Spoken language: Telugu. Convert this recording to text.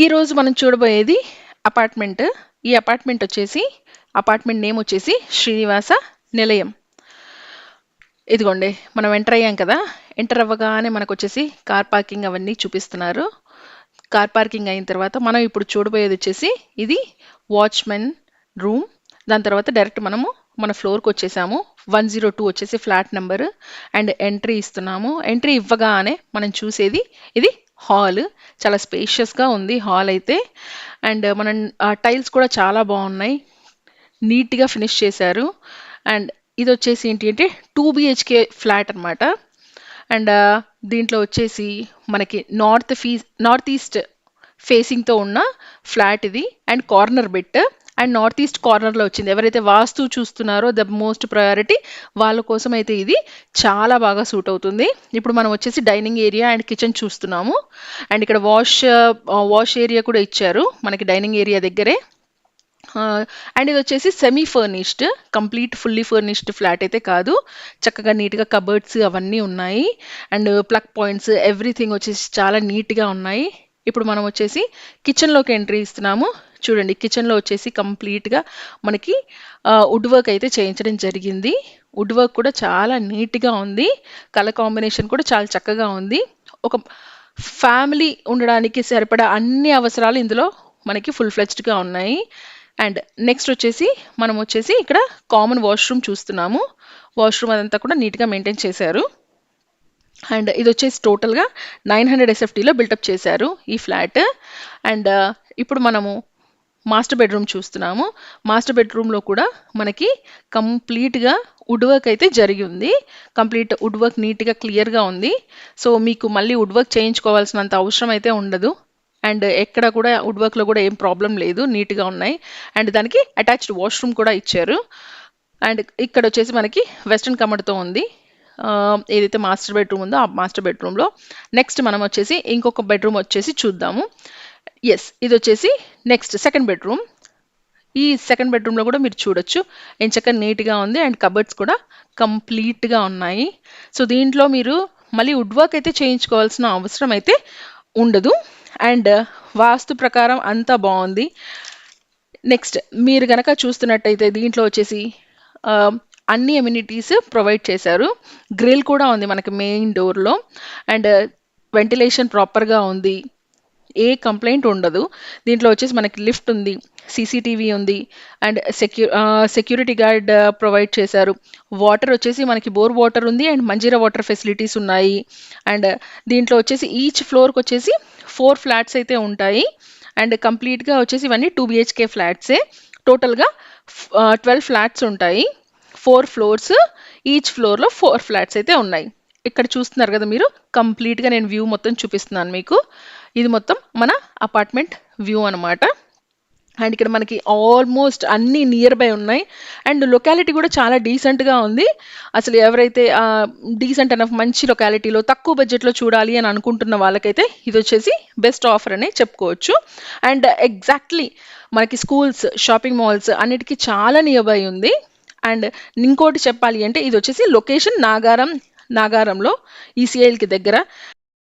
ఈరోజు మనం చూడబోయేది అపార్ట్మెంట్. ఈ అపార్ట్మెంట్ వచ్చేసి అపార్ట్మెంట్ నేమ్ వచ్చేసి శ్రీనివాస నిలయం. ఇదిగోండి మనం ఎంటర్ అయ్యాం కదా. ఎంటర్ అవ్వగానే మనకు వచ్చేసి కార్ పార్కింగ్ అవన్నీ చూపిస్తున్నారు. కార్ పార్కింగ్ అయిన తర్వాత మనం ఇప్పుడు చూడబోయేది వచ్చేసి ఇది వాచ్మెన్ రూమ్. దాని తర్వాత డైరెక్ట్ మనము మన ఫ్లోర్కి వచ్చేసాము. 102 వచ్చేసి ఫ్లాట్ నెంబర్. అండ్ ఎంట్రీ ఇస్తున్నాము. ఎంట్రీ ఇవ్వగానే మనం చూసేది ఇది హాల్. చాలా స్పేషియస్గా ఉంది హాల్ అయితే. అండ్ మనం టైల్స్ కూడా చాలా బాగున్నాయి, నీట్గా ఫినిష్ చేశారు. అండ్ ఇది వచ్చేసి ఏంటి అంటే 2 బిహెచ్కే ఫ్లాట్ అనమాట. అండ్ దీంట్లో వచ్చేసి మనకి నార్త్ ఈస్ట్ ఫేసింగ్తో ఉన్న ఫ్లాట్ ఇది. అండ్ కార్నర్ బెట్ అండ్ నార్త్ ఈస్ట్ కార్నర్లో వచ్చింది. ఎవరైతే వాస్తు చూస్తున్నారో ద మోస్ట్ ప్రయారిటీ వాళ్ళ కోసం అయితే ఇది చాలా బాగా సూట్ అవుతుంది. ఇప్పుడు మనం వచ్చేసి డైనింగ్ ఏరియా అండ్ కిచెన్ చూస్తున్నాము. అండ్ ఇక్కడ వాష్ ఏరియా కూడా ఇచ్చారు మనకి డైనింగ్ ఏరియా దగ్గరే. అండ్ ఇది వచ్చేసి semi furnished, complete fully furnished flat అయితే కాదు. చక్కగా నీట్గా కబర్డ్స్ అవన్నీ ఉన్నాయి. అండ్ ప్లగ్ పాయింట్స్ ఎవ్రీథింగ్ వచ్చేసి చాలా నీట్గా ఉన్నాయి. ఇప్పుడు మనం వచ్చేసి కిచెన్లోకి ఎంట్రీ ఇస్తున్నాము. చూడండి కిచెన్లో వచ్చేసి కంప్లీట్గా మనకి వుడ్ వర్క్ అయితే చేయించడం జరిగింది. వుడ్ వర్క్ కూడా చాలా నీట్గా ఉంది. కలర్ కాంబినేషన్ కూడా చాలా చక్కగా ఉంది. ఒక ఫ్యామిలీ ఉండడానికి సరిపడా అన్ని అవసరాలు ఇందులో మనకి ఫుల్ ఫ్లెడ్జ్డ్గా ఉన్నాయి. అండ్ నెక్స్ట్ వచ్చేసి మనం వచ్చేసి ఇక్కడ కామన్ వాష్రూమ్ చూస్తున్నాము. వాష్రూమ్ అదంతా కూడా నీట్గా మెయింటైన్ చేశారు. అండ్ ఇది వచ్చేసి టోటల్గా 900 SFTలో బిల్టప్ చేశారు ఈ ఫ్లాట్. అండ్ ఇప్పుడు మనము మాస్టర్ బెడ్రూమ్ చూస్తున్నాము. మాస్టర్ బెడ్రూమ్లో కూడా మనకి కంప్లీట్గా వుడ్ వర్క్ అయితే జరిగి ఉంది. కంప్లీట్ వుడ్ వర్క్ నీట్గా క్లియర్గా ఉంది. సో మీకు మళ్ళీ వుడ్ వర్క్ చేయించుకోవాల్సినంత అవసరం అయితే ఉండదు. అండ్ ఎక్కడ కూడా వుడ్ వర్క్లో కూడా ఏం ప్రాబ్లం లేదు, నీట్గా ఉన్నాయి. అండ్ దానికి అటాచ్డ్ వాష్రూమ్ కూడా ఇచ్చారు. అండ్ ఇక్కడ వచ్చేసి మనకి వెస్ట్రన్ కమర్డ్తో ఉంది. ఏదైతే మాస్టర్ బెడ్రూమ్ ఉందో ఆ మాస్టర్ బెడ్రూమ్లో నెక్స్ట్ మనం వచ్చేసి ఇంకొక బెడ్రూమ్ వచ్చేసి చూద్దాము. ఎస్, ఇది వచ్చేసి నెక్స్ట్ సెకండ్ బెడ్రూమ్. ఈ సెకండ్ బెడ్రూమ్లో కూడా మీరు చూడొచ్చు ఎంచక్క నీట్గా ఉంది. అండ్ కబర్డ్స్ కూడా కంప్లీట్గా ఉన్నాయి. సో దీంట్లో మీరు మళ్ళీ వుడ్ వర్క్ అయితే చేయించుకోవాల్సిన అవసరం అయితే ఉండదు. అండ్ వాస్తు ప్రకారం అంతా బాగుంది. నెక్స్ట్ మీరు కనుక చూస్తున్నట్టయితే దీంట్లో వచ్చేసి అన్ని ఎమ్యూనిటీస్ ప్రొవైడ్ చేశారు. గ్రిల్ కూడా ఉంది మనకి మెయిన్ డోర్లో. అండ్ వెంటిలేషన్ ప్రాపర్గా ఉంది, ఏ కంప్లైంట్ ఉండదు. దీంట్లో వచ్చేసి మనకి లిఫ్ట్ ఉంది, సీసీటీవీ ఉంది. అండ్ సెక్యూరిటీ గార్డ్ ప్రొవైడ్ చేశారు. వాటర్ వచ్చేసి మనకి బోర్ వాటర్ ఉంది అండ్ మంజీరా వాటర్ ఫెసిలిటీస్ ఉన్నాయి. అండ్ దీంట్లో వచ్చేసి ఈచ్ ఫ్లోర్కి వచ్చేసి 4 ఫ్లాట్స్ అయితే ఉంటాయి. అండ్ కంప్లీట్గా వచ్చేసి ఇవన్నీ 2 బిహెచ్కే ఫ్లాట్సే. టోటల్గా 12 ఫ్లాట్స్ ఉంటాయి, 4 ఫ్లోర్స్. ఈచ్ ఫ్లోర్లో 4 ఫ్లాట్స్ అయితే ఉన్నాయి. ఇక్కడ చూస్తున్నారు కదా మీరు, కంప్లీట్గా నేను వ్యూ మొత్తం చూపిస్తున్నాను మీకు. ఇది మొత్తం మన అపార్ట్మెంట్ వ్యూ అనమాట. అండ్ ఇక్కడ మనకి ఆల్మోస్ట్ అన్నీ నియర్ బై ఉన్నాయి. అండ్ లొకాలిటీ కూడా చాలా డీసెంట్గా ఉంది. అసలు ఎవరైతే డీసెంట్ అన్న మంచి లొకాలిటీలో తక్కువ బడ్జెట్లో చూడాలి అని అనుకుంటున్న వాళ్ళకైతే ఇది వచ్చేసి బెస్ట్ ఆఫర్ అనే చెప్పుకోవచ్చు. అండ్ ఎగ్జాక్ట్లీ మనకి స్కూల్స్, షాపింగ్ మాల్స్ అన్నిటికీ చాలా నియర్ బై ఉంది. అండ్ ఇంకోటి చెప్పాలి అంటే ఇది వచ్చేసి లొకేషన్ నాగారంలో ఈసీఐఎల్కి దగ్గర.